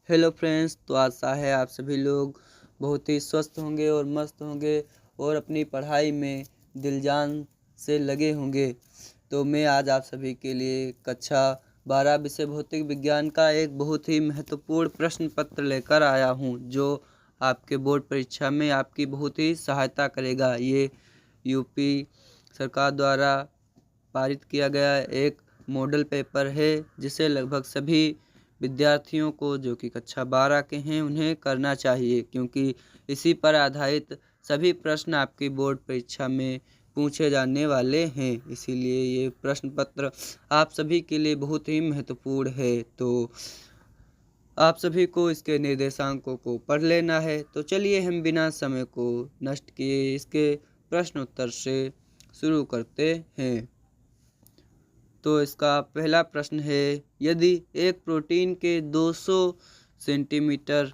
Hello friends, तो आशा है आप सभी लोग बहुत ही स्वस्थ होंगे और मस्त होंगे और अपनी पढ़ाई में दिल जान से लगे होंगे। तो मैं आज आप सभी के लिए कक्षा 12 विषय भौतिक विज्ञान का एक बहुत ही महत्वपूर्ण प्रश्न पत्र लेकर आया हूं, जो आपके बोर्ड परीक्षा में आपकी बहुत ही सहायता करेगा। ये यूपी सरकार द्वारा पारित किया गया एक मॉडल पेपर है, जिसे लगभग सभी विद्यार्थियों को जो कि कक्षा 12 के हैं उन्हें करना चाहिए, क्योंकि इसी पर आधारित सभी प्रश्न आपकी बोर्ड परीक्षा में पूछे जाने वाले हैं। इसीलिए ये प्रश्न पत्र आप सभी के लिए बहुत ही महत्वपूर्ण है। तो आप सभी को इसके निर्देशांकों को पढ़ लेना है। तो चलिए हम बिना समय को नष्ट किए इसके प्रश्न उत्तर से शुरू करते हैं। तो इसका पहला प्रश्न है, यदि एक प्रोटीन के 200 सेंटीमीटर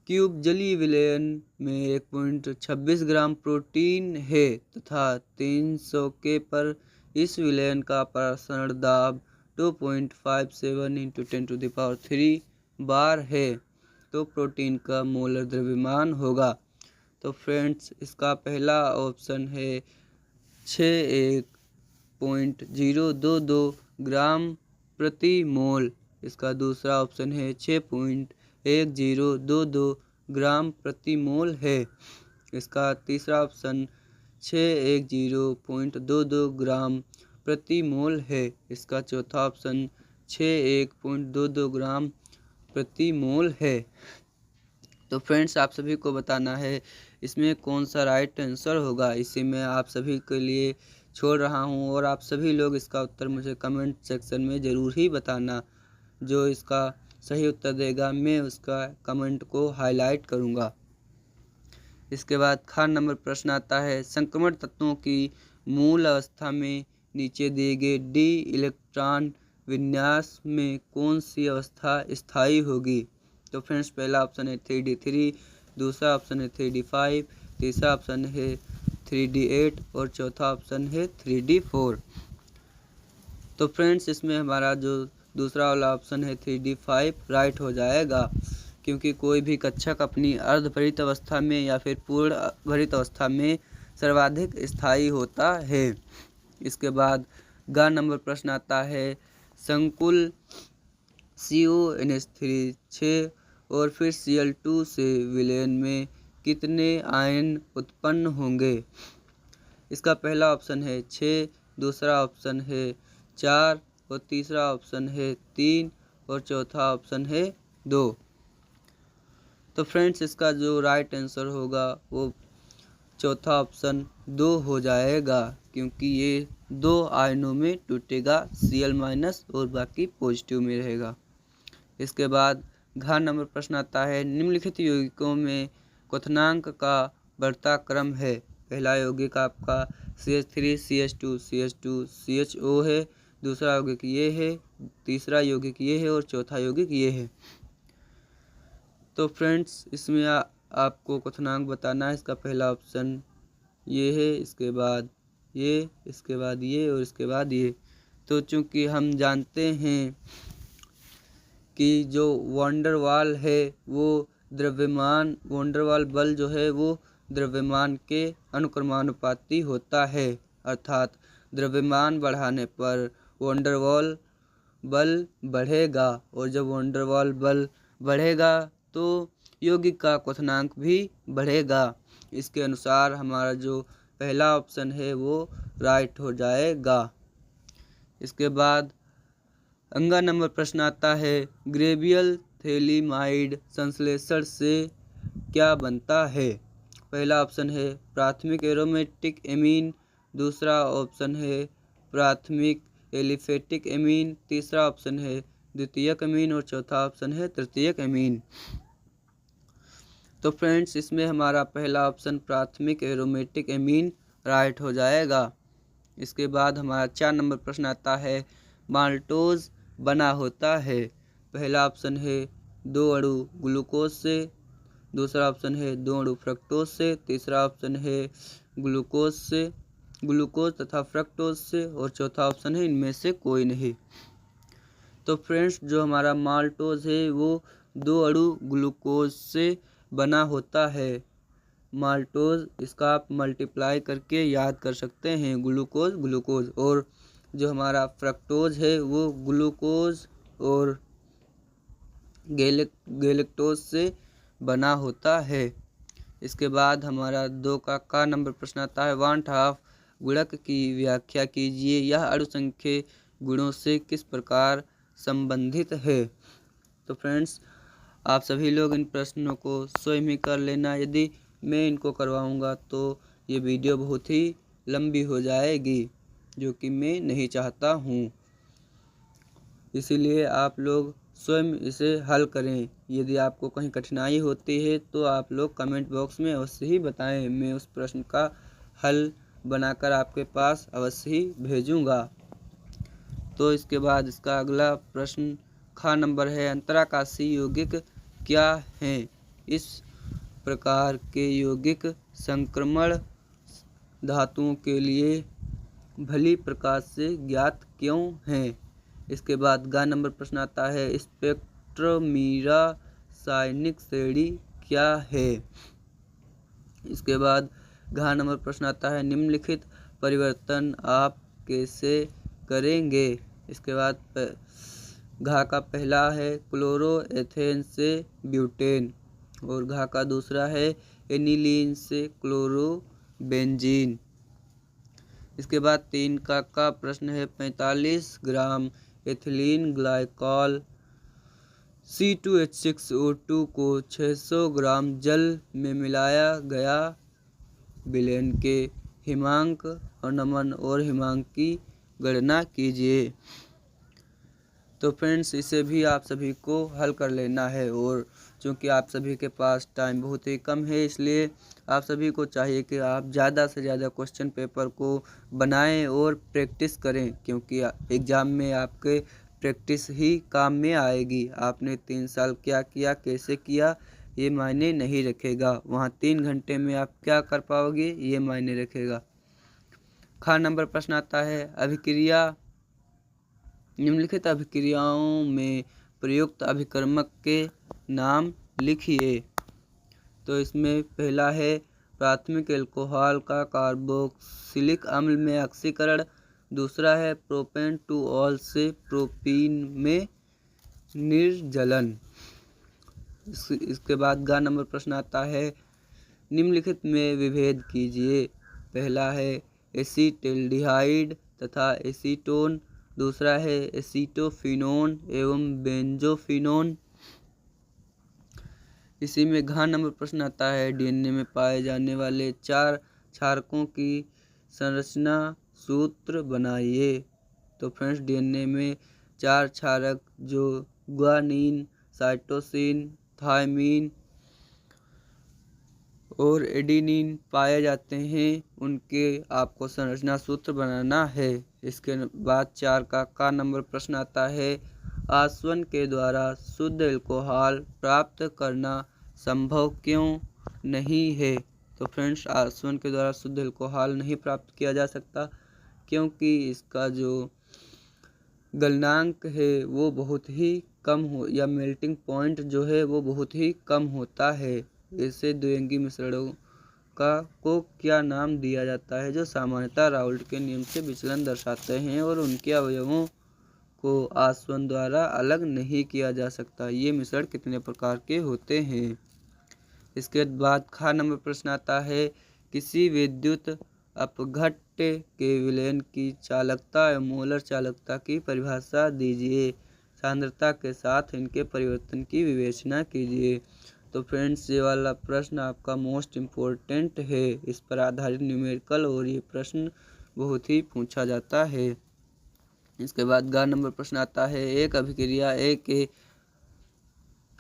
क्यूब जलीय विलयन में 1.26 ग्राम प्रोटीन है तथा 300 के पर इस विलयन का प्रसारण दाब 2.57 × 10⁻³ बार है, तो प्रोटीन का मोलर द्रव्यमान होगा। तो फ्रेंड्स, इसका पहला ऑप्शन है 6.022 ग्राम प्रति मोल। इसका दूसरा ऑप्शन है 6.1022 ग्राम प्रति मोल है। इसका तीसरा ऑप्शन 610.22 ग्राम प्रति मोल है। इसका चौथा ऑप्शन 61.22 ग्राम प्रति मोल है। तो फ्रेंड्स, आप सभी को बताना है इसमें कौन सा राइट आंसर होगा। इसे मैं आप सभी के लिए छोड़ रहा हूं और आप सभी लोग इसका उत्तर मुझे कमेंट सेक्शन में ज़रूर ही बताना। जो इसका सही उत्तर देगा मैं उसका कमेंट को हाईलाइट करूंगा। इसके बाद ख नंबर प्रश्न आता है, संक्रमण तत्वों की मूल अवस्था में नीचे दिए गए डी इलेक्ट्रॉन विन्यास में कौन सी अवस्था स्थायी होगी। तो फ्रेंड्स, पहला ऑप्शन है 3d3, दूसरा ऑप्शन है 3d5, तीसरा ऑप्शन है 3d8 और चौथा ऑप्शन है 3d4। तो फ्रेंड्स, इसमें हमारा जो दूसरा वाला ऑप्शन है 3d5 राइट हो जाएगा, क्योंकि कोई भी कक्षक अपनी अर्धभरित अवस्था में या फिर पूर्ण भरित अवस्था में सर्वाधिक स्थायी होता है। इसके बाद ग नंबर प्रश्न आता है, संकुल CONH3 6 और फिर Cl2 से विलयन में कितने आयन उत्पन्न होंगे। इसका पहला ऑप्शन है 6, दूसरा ऑप्शन है 4 और तीसरा ऑप्शन है 3 और चौथा ऑप्शन है 2। तो फ्रेंड्स, इसका जो राइट आंसर होगा वो चौथा ऑप्शन 2 हो जाएगा, क्योंकि ये 2 आयनों में टूटेगा, Cl- और बाकी पॉजिटिव में रहेगा। इसके बाद घ नंबर प्रश्न आता है, निम्नलिखित यौगिकों में क्वथनांक का बढ़ता क्रम है। पहला यौगिक आपका CH3 CH2 CH2 CHO है, दूसरा यौगिक ये है, तीसरा यौगिक ये है और चौथा यौगिक ये है। तो फ्रेंड्स, इसमें आपको क्वथनांक बताना है। इसका पहला ऑप्शन ये है, इसके बाद ये, इसके बाद ये और इसके बाद ये। तो चूंकि हम जानते हैं कि जो वंडरवाल है वो द्रव्यमान, वंडरवाल बल जो है वो द्रव्यमान के अनुक्रमानुपाती होता है, अर्थात द्रव्यमान बढ़ाने पर वंडरवाल बल बढ़ेगा और जब वंडरवाल बल बढ़ेगा तो यौगिक का क्वथनांक भी बढ़ेगा। इसके अनुसार हमारा जो पहला ऑप्शन है वो राइट हो जाएगा। इसके बाद अंगा नंबर प्रश्न आता है, ग्रेवियल थैलिमाइड संश्लेषण से क्या बनता है। पहला ऑप्शन है प्राथमिक एरोमेटिक एमीन, दूसरा ऑप्शन है प्राथमिक एलिफेटिक एमीन, तीसरा ऑप्शन है द्वितीयक एमीन और चौथा ऑप्शन है तृतीयक एमीन। तो फ्रेंड्स, इसमें हमारा पहला ऑप्शन प्राथमिक एरोमेटिक एमीन राइट हो जाएगा। इसके बाद हमारा 4 नंबर प्रश्न आता है, माल्टोज बना होता है। पहला ऑप्शन है 2 अणु ग्लूकोज से, दूसरा ऑप्शन है 2 अणु फ्रक्टोज से, तीसरा ऑप्शन है ग्लूकोज तथा फ्रक्टोज से और चौथा ऑप्शन है इनमें से कोई नहीं। तो फ्रेंड्स, जो हमारा माल्टोज है वो दो अणु ग्लूकोज से बना होता है। माल्टोज, इसका आप मल्टीप्लाई करके याद कर सकते हैं, ग्लूकोज। और जो हमारा फ्रक्टोज है वो ग्लूकोज और गैलेक्टोज से बना होता है। इसके बाद हमारा 2 का नंबर प्रश्न आता है। 1/2 गुणक की व्याख्या कीजिए। यह अणुसंख्यक गुणों से किस प्रकार संबंधित है। तो फ्रेंड्स, आप सभी लोग इन प्रश्नों को स्वयं ही कर लेना। यदि मैं इनको करवाऊंगा तो ये वीडियो बहुत ही लंबी हो जाएगी, जो कि मैं नहीं चाहता हूँ। इसीलिए आप लोग स्वयं इसे हल करें। यदि आपको कहीं कठिनाई होती है तो आप लोग कमेंट बॉक्स में अवश्य ही बताएं। मैं उस प्रश्न का हल बनाकर आपके पास अवश्य ही भेजूंगा। तो इसके बाद इसका अगला प्रश्न ख नंबर है। अंतराकाशीय यौगिक क्या हैं। इस प्रकार के यौगिक संक्रमण धातुओं के लिए भली प्रकार से ज्ञात क्यों हैं। इसके बाद ग नंबर प्रश्न आता है। स्पेक्ट्रोमीरा रासायनिक श्रेणी क्या है। इसके बाद घ नंबर प्रश्न आता है। निम्नलिखित परिवर्तन आप कैसे करेंगे। इसके बाद घ का पहला है क्लोरोएथेन से ब्यूटेन, और घ का दूसरा है एनिलीन से क्लोरोबेंजीन। इसके बाद 3 का प्रश्न है। 45 ग्राम एथिलीन ग्लाइकॉल C2H6O2 को 600 ग्राम जल में मिलाया गया। विलयन के हिमांक और नमन और हिमांक की गणना कीजिए। तो फ्रेंड्स, इसे भी आप सभी को हल कर लेना है। और चूँकि आप सभी के पास टाइम बहुत ही कम है, इसलिए आप सभी को चाहिए कि आप ज़्यादा से ज़्यादा क्वेश्चन पेपर को बनाएं और प्रैक्टिस करें, क्योंकि एग्ज़ाम में आपके प्रैक्टिस ही काम में आएगी। आपने 3 साल क्या किया, कैसे किया, ये मायने नहीं रखेगा। वहाँ 3 घंटे में आप क्या कर पाओगे, ये मायने रखेगा। ख नंबर प्रश्न आता है। अभिक्रिया निम्नलिखित अभिक्रियाओं में प्रयुक्त अभिकर्मक के नाम लिखिए। तो इसमें पहला है प्राथमिक अल्कोहल का कार्बोक्सिलिक अम्ल में ऑक्सीकरण। दूसरा है प्रोपेन टू ऑल से प्रोपीन में निर्जलन। इसके बाद ग नंबर प्रश्न आता है। निम्नलिखित में विभेद कीजिए। पहला है एसीटल्डिहाइड तथा एसीटोन। दूसरा है एसीटोफिनोन एवं बेंजोफिनोन। इसी में घ नंबर प्रश्न आता है। डीएनए में पाए जाने वाले 4 क्षारकों की संरचना सूत्र बनाइए। तो फ्रेंड्स, डीएनए में 4 क्षारक जो ग्वानिन, साइटोसिन, थायमीन और एडेनिन पाए जाते हैं, उनके आपको संरचना सूत्र बनाना है। इसके बाद 4 का नंबर प्रश्न आता है। आसवन के द्वारा शुद्ध अल्कोहल प्राप्त करना संभव क्यों नहीं है। तो फ्रेंड्स, आसवन के द्वारा शुद्ध अल्कोहल नहीं प्राप्त किया जा सकता, क्योंकि इसका जो गलनांक है वो बहुत ही कम हो, या मेल्टिंग पॉइंट जो है वो बहुत ही कम होता है। ऐसे द्विअंगी मिश्रणों को क्या नाम दिया जाता है, जो सामान्यतः राउल्ट के नियम से विचलन दर्शाते हैं और उनके अवयवों को आसवन द्वारा अलग नहीं किया जा सकता। ये मिश्रण कितने प्रकार के होते हैं। इसके बाद ख नंबर प्रश्न आता है। किसी विद्युत अपघट्य के विलयन की चालकता एवं मोलर चालकता की परिभाषा दीजिए। सांद्रता के साथ इनके परिवर्तन की विवेचना कीजिए। तो फ्रेंड्स, ये वाला प्रश्न आपका मोस्ट इम्पोर्टेंट है। इस पर आधारित न्यूमेरिकल और ये प्रश्न बहुत ही पूछा जाता है। इसके बाद ग नंबर प्रश्न आता है। एक अभिक्रिया ए के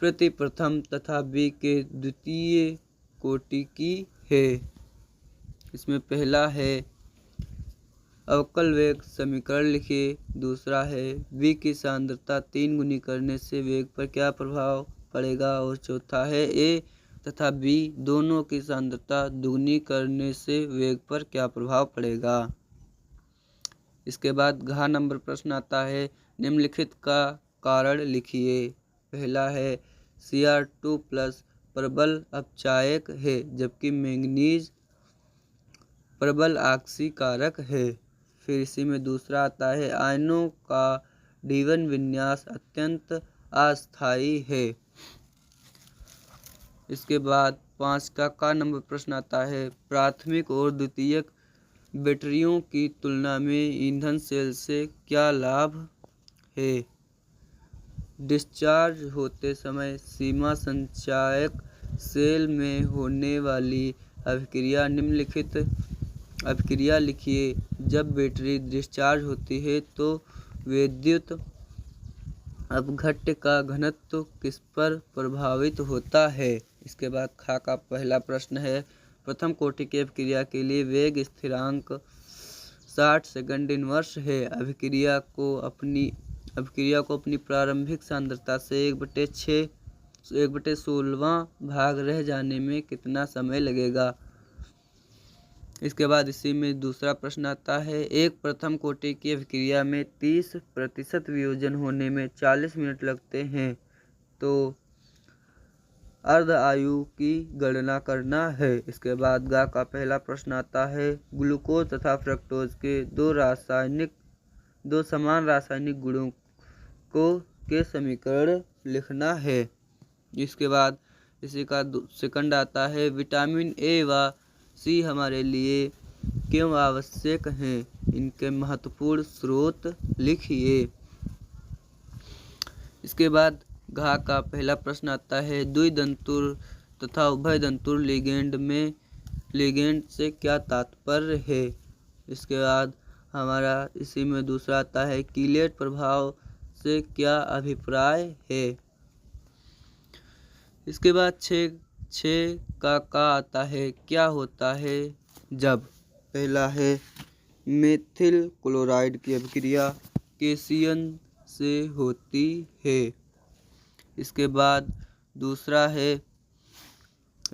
प्रति प्रथम तथा बी के द्वितीय कोटि की है। इसमें पहला है अवकल वेग समीकरण लिखिए। दूसरा है बी की सांद्रता 3 गुनी करने से वेग पर क्या प्रभाव पड़ेगा। और चौथा है ए तथा बी दोनों की सांद्रता दुगनी करने से वेग पर क्या प्रभाव पड़ेगा। इसके बाद घ नंबर प्रश्न आता है। निम्नलिखित का कारण लिखिए। पहला है Cr2 प्लस प्रबल अपचायक है, जबकि मैंगनीज प्रबल ऑक्सीकारक है। फिर इसी में दूसरा आता है, आयनों का D1 विन्यास अत्यंत अस्थायी है। इसके बाद 5 का नंबर प्रश्न आता है, प्राथमिक और द्वितीयक बैटरियों की तुलना में ईंधन सेल से क्या लाभ है। डिस्चार्ज होते समय सीमा संचायक सेल में होने वाली अभिक्रिया निम्नलिखित अभिक्रिया लिखिए। जब बैटरी डिस्चार्ज होती है तो विद्युत अपघट्य का घनत्व किस पर प्रभावित होता है। इसके बाद खा का पहला प्रश्न है, प्रथम कोटि की अभिक्रिया के लिए वेग स्थिरांक 60 सेकंड इनवर्स है। अभिक्रिया को अपनी प्रारंभिक सांद्रता से 1/16वां भाग रह जाने में कितना समय लगेगा। इसके बाद इसी में दूसरा प्रश्न आता है, एक प्रथम कोटि की अभिक्रिया में 30% वियोजन होने में 40 मिनट लगते हैं, तो अर्ध आयु की गणना करना है। इसके बाद गा का पहला प्रश्न आता है, ग्लूकोज तथा फ्रक्टोज के दो समान रासायनिक गुणों के समीकरण लिखना है। इसके बाद इसी का सेकंड आता है, विटामिन ए व सी हमारे लिए क्यों आवश्यक हैं, इनके महत्वपूर्ण स्रोत लिखिए। इसके बाद घा का पहला प्रश्न आता है, द्विदंतुर तथा उभयदंतुर लिगेंड से क्या तात्पर्य है। इसके बाद हमारा इसी में दूसरा आता है, कीलेट प्रभाव से क्या अभिप्राय है। इसके बाद छः का आता है, क्या होता है जब। पहला है, मेथिल क्लोराइड की अभिक्रिया केशियन से होती है। इसके बाद दूसरा है,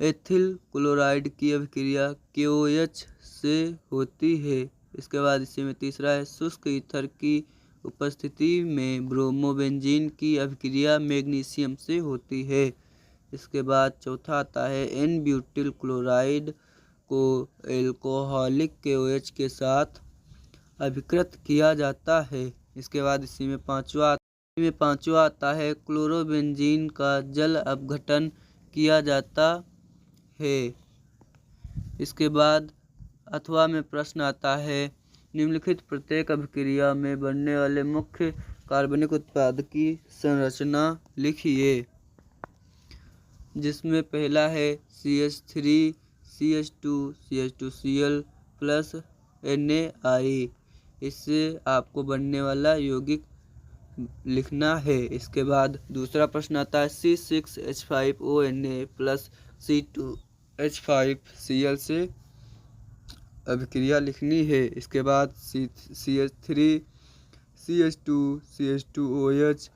एथिल क्लोराइड की अभिक्रिया KOH से होती है। इसके बाद इसी में तीसरा है, शुष्क ईथर की उपस्थिति में ब्रोमोबेंजीन की अभिक्रिया मैग्नीशियम से होती है। इसके बाद चौथा आता है, N-ब्यूटिल क्लोराइड को एल्कोहलिक KOH के साथ अभिकृत किया जाता है। इसके बाद इसी में पांचवा आता है, क्लोरोबेंजीन का जल अपघटन किया जाता है। इसके बाद अथवा में प्रश्न आता है, निम्नलिखित प्रत्येक अभिक्रिया में बनने वाले मुख्य कार्बनिक उत्पाद की संरचना लिखिए। जिसमें पहला है CH3CH2CH2Cl प्लस NaI। इससे आपको बनने वाला यौगिक लिखना है। इसके बाद दूसरा प्रश्न आता है, C6H5ONa प्लस C2H5Cl से अभिक्रिया लिखनी है। इसके बाद CH3CH2CH2OH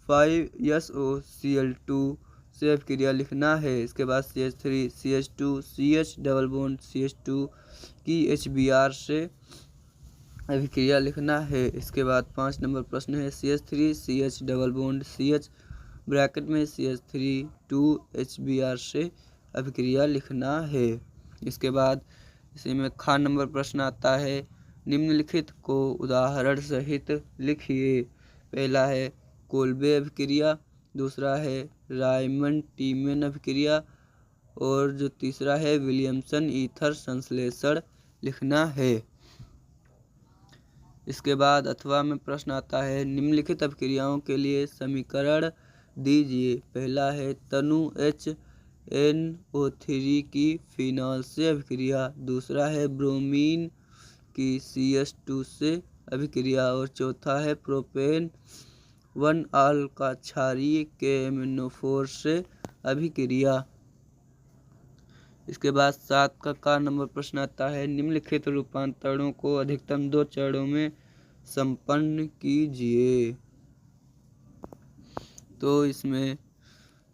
5SOCl2 से अभिक्रिया लिखना है। इसके बाद CH3CH2CH डबल बॉन्ड CH2 की HBr से अभिक्रिया लिखना है। इसके बाद 5 नंबर प्रश्न है, CH3CH double bond CH bracket में CH3 2HBr से अभिक्रिया लिखना है। इसके बाद इसी में खा नंबर प्रश्न आता है, निम्नलिखित को उदाहरण सहित लिखिए। पहला है कोल्बे अभिक्रिया, दूसरा है रायमंड टीमन अभिक्रिया, और जो तीसरा है विलियमसन ईथर संश्लेषण लिखना है। इसके बाद अथवा में प्रश्न आता है, निम्नलिखित अभिक्रियाओं के लिए समीकरण दीजिए। पहला है तनु HNO3 की फिनॉल से अभिक्रिया, दूसरा है ब्रोमीन की CH2 से अभिक्रिया, और चौथा है प्रोपेन 1 का क्षारीय KMNO4 से अभिक्रिया। इसके बाद 7 का नंबर प्रश्न आता है, निम्नलिखित रूपांतरणों को अधिकतम 2 चरणों में संपन्न कीजिए। तो इसमें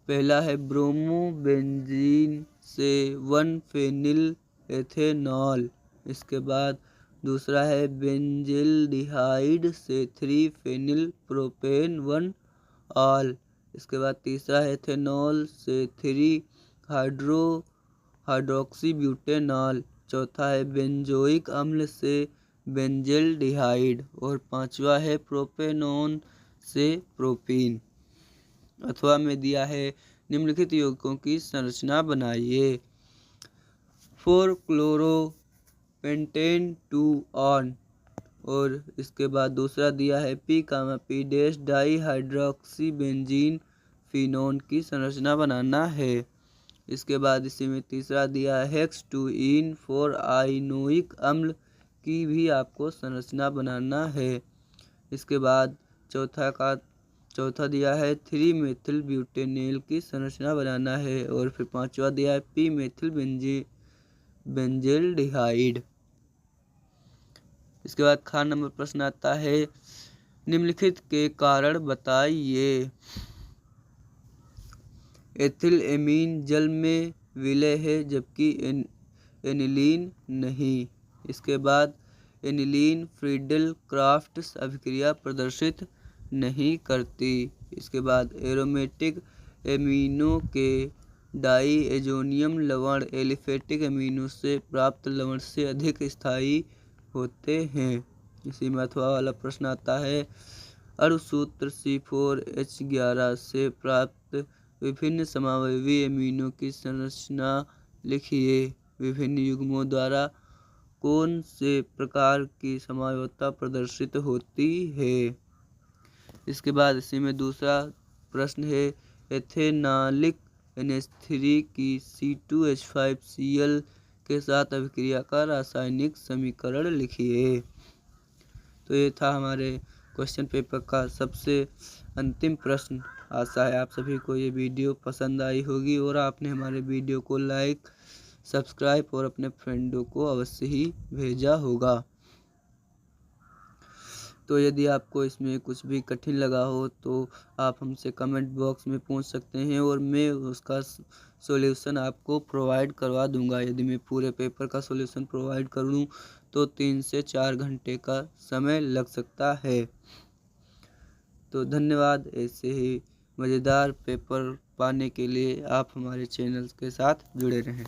पहला है ब्रोमोबेंजीन से 1-फेनिल एथेनॉल। इसके बाद दूसरा है बेंजिल्डिहाइड से 3-फेनिल प्रोपेन 1 ऑल। इसके बाद तीसरा है एथेनॉल से 3 हाइड्रोक्सी ब्यूटेनॉल। चौथा है बेंजोइक अम्ल से बेंजेल्डिहाइड। और पांचवा है प्रोपेनॉन से प्रोपीन। अथवा में दिया है निम्नलिखित यौगिकों की संरचना बनाइए। 4-क्लोरोपेंटेन 2 ऑन। और इसके बाद दूसरा दिया है P, डाई हाइड्रोक्सी बेंजीन फिनोन की संरचना बनाना है। इसके बाद इसी में तीसरा दिया है हेक्स-2-इन 4 आइनोइक अम्ल की भी आपको संरचना बनाना है। इसके बाद चौथा दिया है 3 मेथिल ब्यूटेनेल की संरचना बनाना है। और फिर पांचवा दिया है P मेथिल बेंजेल्डिहाइड। इसके बाद ख नंबर प्रश्न आता है निम्नलिखित के कारण बताइए। एथिल एमीन जल में विलय है जबकि एनिलीन नहीं। इसके बाद एनिलीन फ्रीडल क्राफ्ट अभिक्रिया प्रदर्शित नहीं करती। इसके बाद एरोमेटिक एमिनो के डाई एजोनियम लवण एलिफेटिक एमिनो से प्राप्त लवण से अधिक स्थायी होते हैं। इसी में अथवा वाला प्रश्न आता है अणुसूत्र C4H11 से प्राप्त विभिन्न समावयवी एमिनो की संरचना लिखिए। विभिन्न युग्मों द्वारा कौन से प्रकार की समावयवता प्रदर्शित होती है। इसके बाद इसी में दूसरा प्रश्न है एथेनालिक NH3 की C2H5Cl के साथ अभिक्रिया का रासायनिक समीकरण लिखिए। तो ये था हमारे क्वेश्चन पेपर का सबसे अंतिम प्रश्न। आशा है आप सभी को ये वीडियो पसंद आई होगी और आपने हमारे वीडियो को लाइक, सब्सक्राइब और अपने फ्रेंडों को अवश्य ही भेजा होगा। तो यदि आपको इसमें कुछ भी कठिन लगा हो तो आप हमसे कमेंट बॉक्स में पूछ सकते हैं और मैं उसका सॉल्यूशन आपको प्रोवाइड करवा दूंगा। यदि मैं पूरे पेपर का सॉल्यूशन प्रोवाइड कर दूं तो 3 से 4 घंटे का समय लग सकता है। तो धन्यवाद। ऐसे ही मज़ेदार पेपर पाने के लिए आप हमारे चैनल के साथ जुड़े रहें।